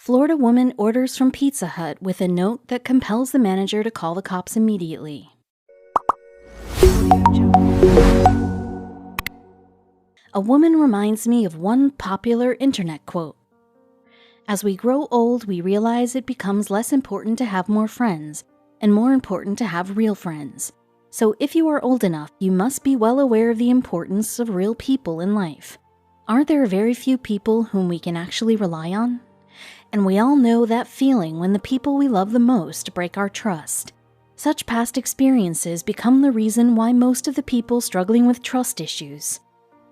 Florida woman orders from Pizza Hut with a note that compels the manager to call the cops immediately. A woman reminds me of one popular internet quote. As we grow old, we realize it becomes less important to have more friends, and more important to have real friends. So if you are old enough, you must be well aware of the importance of real people in life. Aren't there very few people whom we can actually rely on? And we all know that feeling when the people we love the most break our trust. Such past experiences become the reason why most of the people struggling with trust issues.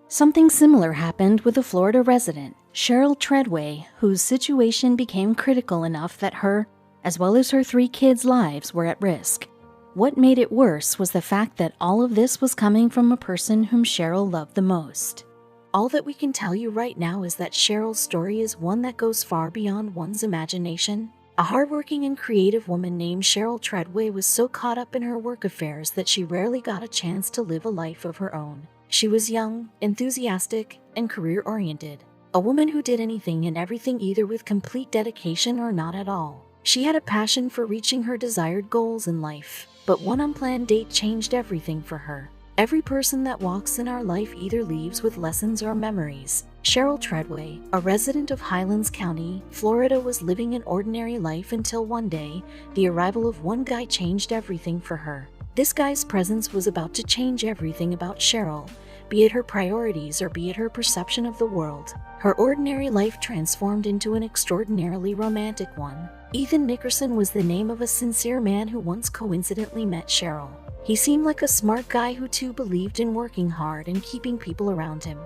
Something similar happened with a Florida resident, Cheryl Treadway, whose situation became critical enough that her, as well as her 3 kids' lives, were at risk. What made it worse was the fact that all of this was coming from a person whom Cheryl loved the most. All that we can tell you right now is that Cheryl's story is one that goes far beyond one's imagination. A hardworking and creative woman named Cheryl Treadway was so caught up in her work affairs that she rarely got a chance to live a life of her own. She was young, enthusiastic, and career-oriented. A woman who did anything and everything either with complete dedication or not at all. She had a passion for reaching her desired goals in life, but one unplanned date changed everything for her. Every person that walks in our life either leaves with lessons or memories. Cheryl Treadway, a resident of Highlands County, Florida, was living an ordinary life until one day, the arrival of one guy changed everything for her. This guy's presence was about to change everything about Cheryl, be it her priorities or be it her perception of the world. Her ordinary life transformed into an extraordinarily romantic one. Ethan Nickerson was the name of a sincere man who once coincidentally met Cheryl. He seemed like a smart guy who too believed in working hard and keeping people around him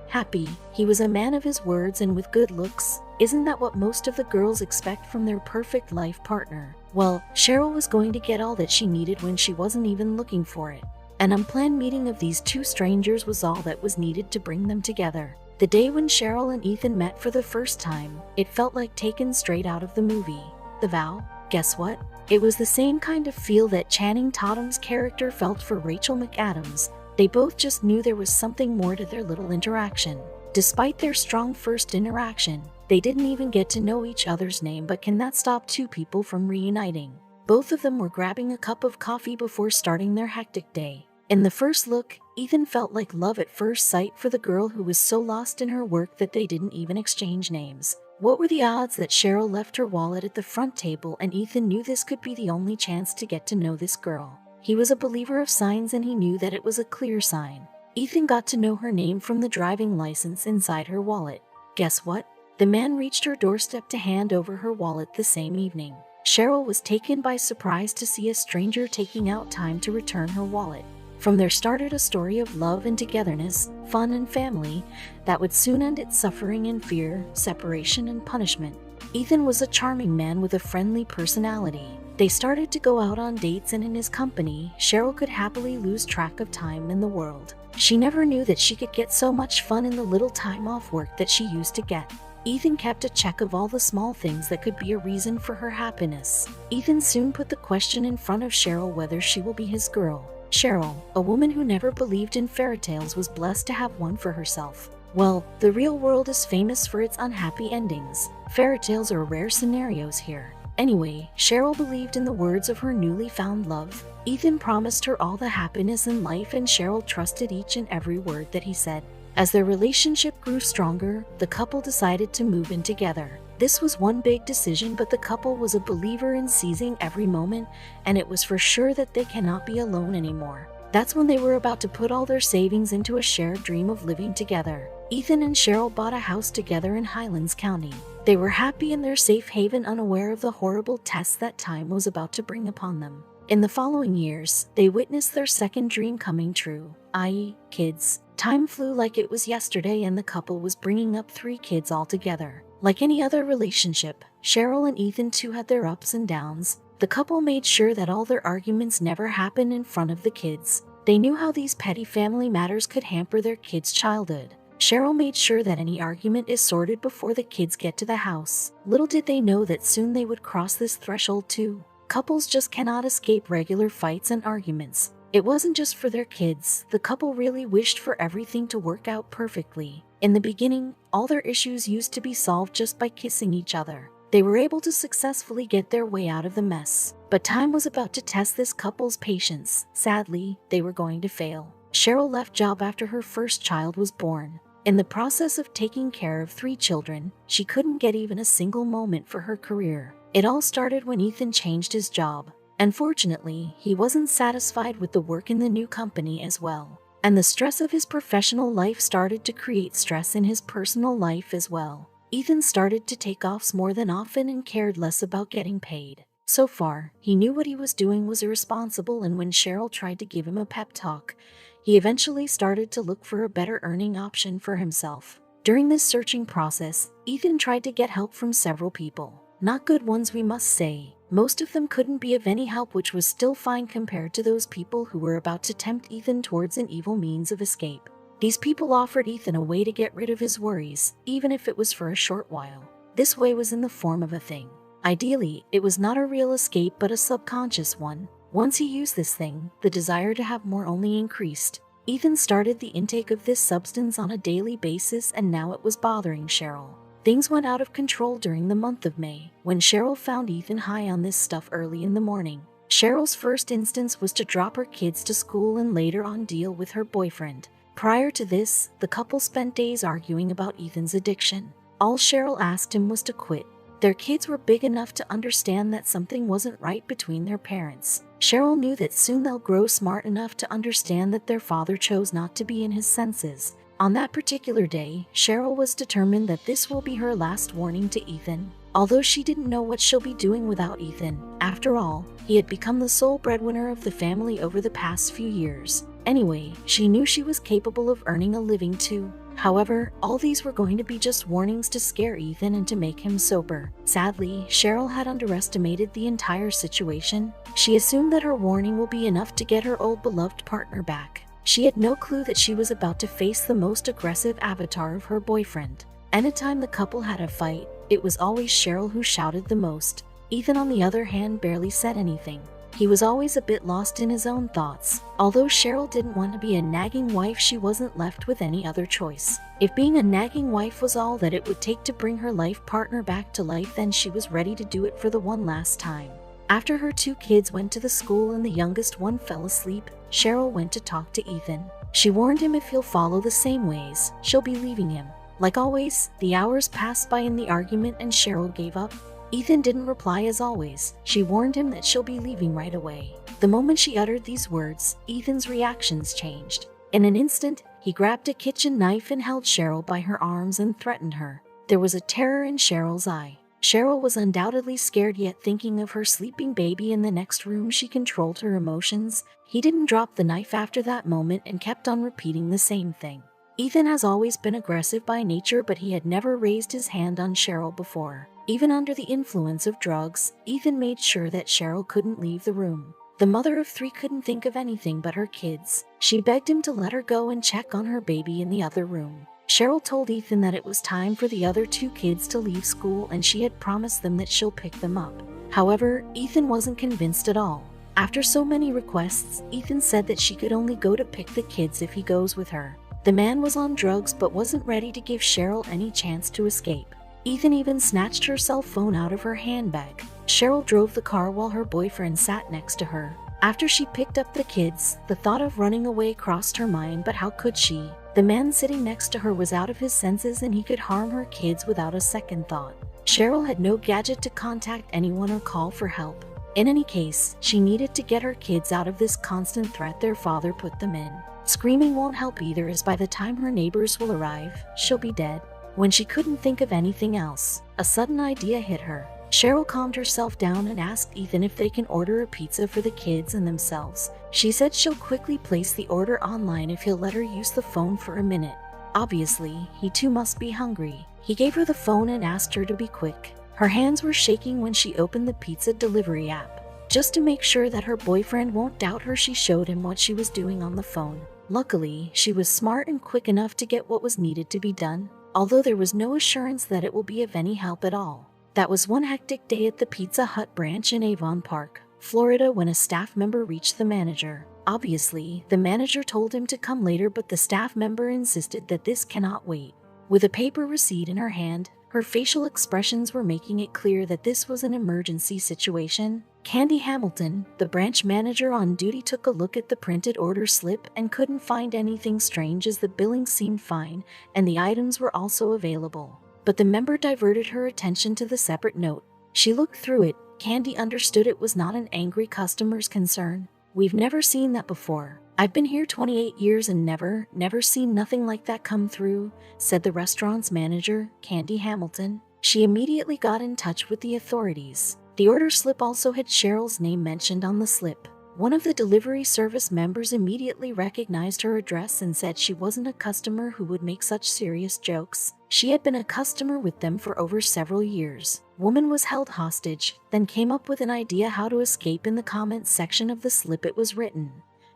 happy. He was a man of his words and with good looks. Isn't that what most of the girls expect from their perfect life partner? Well, Cheryl was going to get all that she needed when she wasn't even looking for it. An unplanned meeting of these 2 strangers was all that was needed to bring them together. The day when Cheryl and Ethan met for the first time, it felt like taken straight out of the movie, The Vow. Guess what? It was the same kind of feel that Channing Tatum's character felt for Rachel McAdams. They both just knew there was something more to their little interaction. Despite their strong first interaction, they didn't even get to know each other's name, but can that stop 2 people from reuniting? Both of them were grabbing a cup of coffee before starting their hectic day. In the first look, Ethan felt like love at first sight for the girl who was so lost in her work that they didn't even exchange names. What were the odds that Cheryl left her wallet at the front table and Ethan knew this could be the only chance to get to know this girl? He was a believer of signs and he knew that it was a clear sign. Ethan got to know her name from the driving license inside her wallet. Guess what? The man reached her doorstep to hand over her wallet the same evening. Cheryl was taken by surprise to see a stranger taking out time to return her wallet. From there started a story of love and togetherness, fun and family, that would soon end its suffering and fear, separation and punishment. Ethan was a charming man with a friendly personality. They started to go out on dates, and in his company, Cheryl could happily lose track of time in the world. She never knew that she could get so much fun in the little time off work that she used to get. Ethan kept a check of all the small things that could be a reason for her happiness. Ethan soon put the question in front of Cheryl whether she will be his girl. Cheryl, a woman who never believed in fairy tales, was blessed to have one for herself. Well, the real world is famous for its unhappy endings. Fairy tales are rare scenarios here. Anyway, Cheryl believed in the words of her newly found love. Ethan promised her all the happiness in life and Cheryl trusted each and every word that he said. As their relationship grew stronger, the couple decided to move in together. This was one big decision, but the couple was a believer in seizing every moment, and it was for sure that they cannot be alone anymore. That's when they were about to put all their savings into a shared dream of living together. Ethan and Cheryl bought a house together in Highlands County. They were happy in their safe haven, unaware of the horrible tests that time was about to bring upon them. In the following years, they witnessed their second dream coming true, i.e., kids. Time flew like it was yesterday, and the couple was bringing up 3 kids altogether. Like any other relationship, Cheryl and Ethan too had their ups and downs. The couple made sure that all their arguments never happened in front of the kids. They knew how these petty family matters could hamper their kids' childhood. Cheryl made sure that any argument is sorted before the kids get to the house. Little did they know that soon they would cross this threshold too. Couples just cannot escape regular fights and arguments. It wasn't just for their kids. The couple really wished for everything to work out perfectly. In the beginning, all their issues used to be solved just by kissing each other. They were able to successfully get their way out of the mess. But time was about to test this couple's patience. Sadly, they were going to fail. Cheryl left job after her first child was born. In the process of taking care of 3 children, she couldn't get even a single moment for her career. It all started when Ethan changed his job. Unfortunately, he wasn't satisfied with the work in the new company as well. And the stress of his professional life started to create stress in his personal life as well. Ethan started to take offs more than often and cared less about getting paid. So far, he knew what he was doing was irresponsible, and when Cheryl tried to give him a pep talk, he eventually started to look for a better earning option for himself. During this searching process, Ethan tried to get help from several people. Not good ones, we must say. Most of them couldn't be of any help, which was still fine compared to those people who were about to tempt Ethan towards an evil means of escape. These people offered Ethan a way to get rid of his worries, even if it was for a short while. This way was in the form of a thing. Ideally, it was not a real escape but a subconscious one. Once he used this thing, the desire to have more only increased. Ethan started the intake of this substance on a daily basis, and now it was bothering Cheryl. Things went out of control during the month of May, when Cheryl found Ethan high on this stuff early in the morning. Cheryl's first instance was to drop her kids to school and later on deal with her boyfriend. Prior to this, the couple spent days arguing about Ethan's addiction. All Cheryl asked him was to quit. Their kids were big enough to understand that something wasn't right between their parents. Cheryl knew that soon they'll grow smart enough to understand that their father chose not to be in his senses. On that particular day, Cheryl was determined that this will be her last warning to Ethan. Although she didn't know what she'll be doing without Ethan. After all, he had become the sole breadwinner of the family over the past few years. Anyway, she knew she was capable of earning a living too. However, all these were going to be just warnings to scare Ethan and to make him sober. Sadly, Cheryl had underestimated the entire situation. She assumed that her warning will be enough to get her old beloved partner back. She had no clue that she was about to face the most aggressive avatar of her boyfriend. Anytime the couple had a fight, it was always Cheryl who shouted the most. Ethan, on the other hand, barely said anything. He was always a bit lost in his own thoughts. Although Cheryl didn't want to be a nagging wife, she wasn't left with any other choice. If being a nagging wife was all that it would take to bring her life partner back to life, then she was ready to do it for the one last time. After her 2 kids went to the school and the youngest one fell asleep, Cheryl went to talk to Ethan. She warned him if he'll follow the same ways, she'll be leaving him. Like always, the hours passed by in the argument and Cheryl gave up. Ethan didn't reply as always. She warned him that she'll be leaving right away. The moment she uttered these words, Ethan's reactions changed. In an instant, he grabbed a kitchen knife and held Cheryl by her arms and threatened her. There was a terror in Cheryl's eye. Cheryl was undoubtedly scared, yet thinking of her sleeping baby in the next room, she controlled her emotions. He didn't drop the knife after that moment and kept on repeating the same thing. Ethan has always been aggressive by nature, but he had never raised his hand on Cheryl before. Even under the influence of drugs, Ethan made sure that Cheryl couldn't leave the room. The mother of 3 couldn't think of anything but her kids. She begged him to let her go and check on her baby in the other room. Cheryl told Ethan that it was time for the other 2 kids to leave school and she had promised them that she'll pick them up. However, Ethan wasn't convinced at all. After so many requests, Ethan said that she could only go to pick the kids if he goes with her. The man was on drugs but wasn't ready to give Cheryl any chance to escape. Ethan even snatched her cell phone out of her handbag. Cheryl drove the car while her boyfriend sat next to her. After she picked up the kids, the thought of running away crossed her mind, but how could she? The man sitting next to her was out of his senses and he could harm her kids without a second thought. Cheryl had no gadget to contact anyone or call for help. In any case, she needed to get her kids out of this constant threat their father put them in. Screaming won't help either, as by the time her neighbors will arrive, she'll be dead. When she couldn't think of anything else, a sudden idea hit her. Cheryl calmed herself down and asked Ethan if they can order a pizza for the kids and themselves. She said she'll quickly place the order online if he'll let her use the phone for a minute. Obviously, he too must be hungry. He gave her the phone and asked her to be quick. Her hands were shaking when she opened the pizza delivery app. Just to make sure that her boyfriend won't doubt her, she showed him what she was doing on the phone. Luckily, she was smart and quick enough to get what was needed to be done, although there was no assurance that it will be of any help at all. That was one hectic day at the Pizza Hut branch in Avon Park, Florida, when a staff member reached the manager. Obviously, the manager told him to come later, but the staff member insisted that this cannot wait. With a paper receipt in her hand, Her facial expressions were making it clear that this was an emergency situation. Candy Hamilton, the branch manager on duty, took a look at the printed order slip and couldn't find anything strange, as the billing seemed fine and the items were also available. But the member diverted her attention to the separate note. She looked through it. Candy understood it was not an angry customer's concern. "We've never seen that before. I've been here 28 years and never seen nothing like that come through," said the restaurant's manager, Candy Hamilton. She immediately got in touch with the authorities. The order slip also had Cheryl's name mentioned on the slip. One of the delivery service members immediately recognized her address and said she wasn't a customer who would make such serious jokes. She had been a customer with them for over several years. Woman was held hostage, then came up with an idea how to escape. In the comments section of the slip it was written,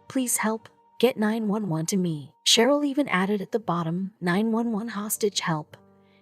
"Please help, get 911 to me." Cheryl even added at the bottom, "911 hostage help."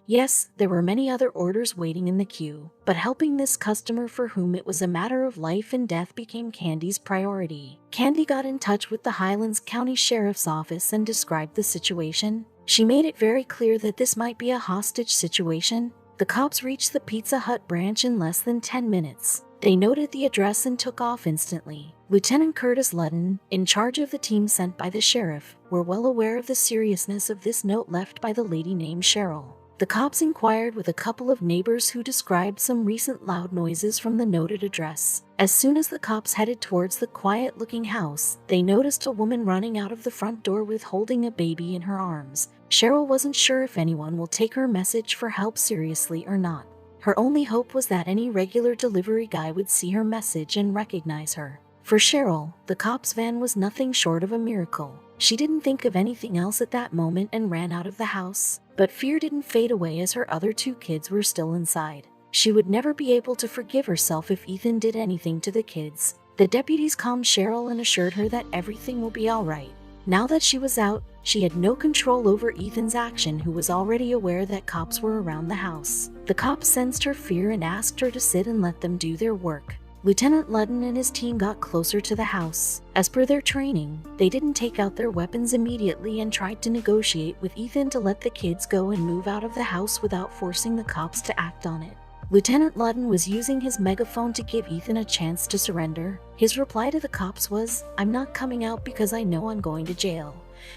Yes, there were many other orders waiting in the queue, but helping this customer for whom it was a matter of life and death became Candy's priority. Candy got in touch with the Highlands County Sheriff's Office and described the situation. She made it very clear that this might be a hostage situation. The cops reached the Pizza Hut branch in less than 10 minutes. They noted the address and took off instantly. Lieutenant Curtis Ludden, in charge of the team sent by the sheriff, were well aware of the seriousness of this note left by the lady named Cheryl. The cops inquired with a couple of neighbors who described some recent loud noises from the noted address. As soon as the cops headed towards the quiet-looking house, they noticed a woman running out of the front door with holding a baby in her arms. Cheryl wasn't sure if anyone will take her message for help seriously or not. Her only hope was that any regular delivery guy would see her message and recognize her. For Cheryl, the cops' van was nothing short of a miracle. She didn't think of anything else at that moment and ran out of the house. But fear didn't fade away as her other two kids were still inside. She would never be able to forgive herself if Ethan did anything to the kids. The deputies calmed Cheryl and assured her that everything will be all right. Now that she was out, she had no control over Ethan's action, who was already aware that cops were around the house. The cops sensed her fear and asked her to sit and let them do their work. Lieutenant Ludden and his team got closer to the house. As per their training, they didn't take out their weapons immediately and tried to negotiate with Ethan to let the kids go and move out of the house without forcing the cops to act on it. Lieutenant Ludden was using his megaphone to give Ethan a chance to surrender. His reply to the cops was, "I'm not coming out because I know I'm going to jail."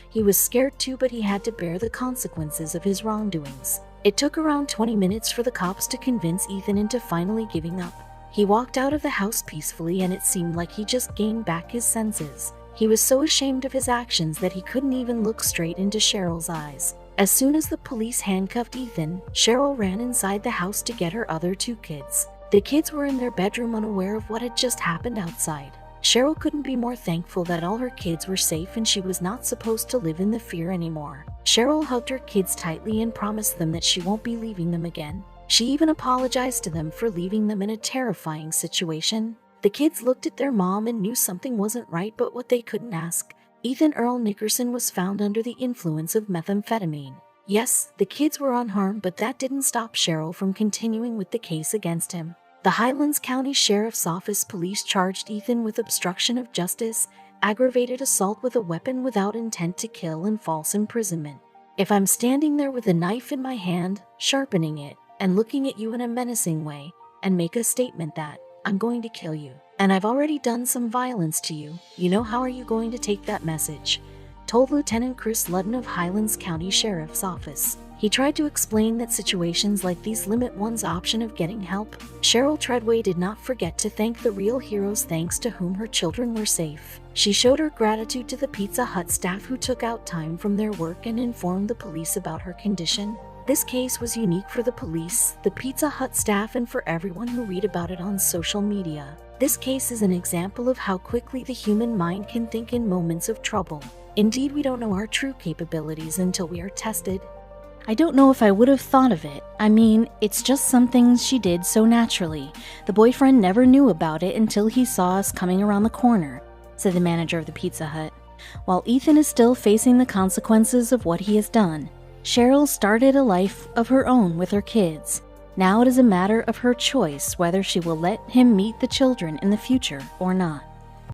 He was scared too, but he had to bear the consequences of his wrongdoings. It took around 20 minutes for the cops to convince Ethan into finally giving up. He walked out of the house peacefully, and it seemed like he just gained back his senses. He was so ashamed of his actions that he couldn't even look straight into Cheryl's eyes. As soon as the police handcuffed Ethan, Cheryl ran inside the house to get her other two kids. The kids were in their bedroom, unaware of what had just happened outside. Cheryl couldn't be more thankful that all her kids were safe and she was not supposed to live in the fear anymore. Cheryl hugged her kids tightly and promised them that she won't be leaving them again. She even apologized to them for leaving them in a terrifying situation. The kids looked at their mom and knew something wasn't right, but what they couldn't ask. Ethan Earl Nickerson was found under the influence of methamphetamine. Yes, the kids were unharmed, but that didn't stop Cheryl from continuing with the case against him. The Highlands County Sheriff's Office police charged Ethan with obstruction of justice, aggravated assault with a weapon without intent to kill, and false imprisonment. "If I'm standing there with a knife in my hand, sharpening it, and looking at you in a menacing way, and make a statement that I'm going to kill you, and I've already done some violence to you, how are you going to take that message?" told Lieutenant Chris Ludden of Highlands County Sheriff's Office. He tried to explain that situations like these limit one's option of getting help. Cheryl Treadway did not forget to thank the real heroes thanks to whom her children were safe. She showed her gratitude to the Pizza Hut staff who took out time from their work and informed the police about her condition. This case was unique for the police, the Pizza Hut staff, and for everyone who read about it on social media. This case is an example of how quickly the human mind can think in moments of trouble. Indeed, we don't know our true capabilities until we are tested. I don't know if I would have thought of it. I mean, it's just some things she did so naturally. The boyfriend never knew about it until he saw us coming around the corner, said the manager of the Pizza Hut. While Ethan is still facing the consequences of what he has done, Cheryl started a life of her own with her kids. Now it is a matter of her choice whether she will let him meet the children in the future or not.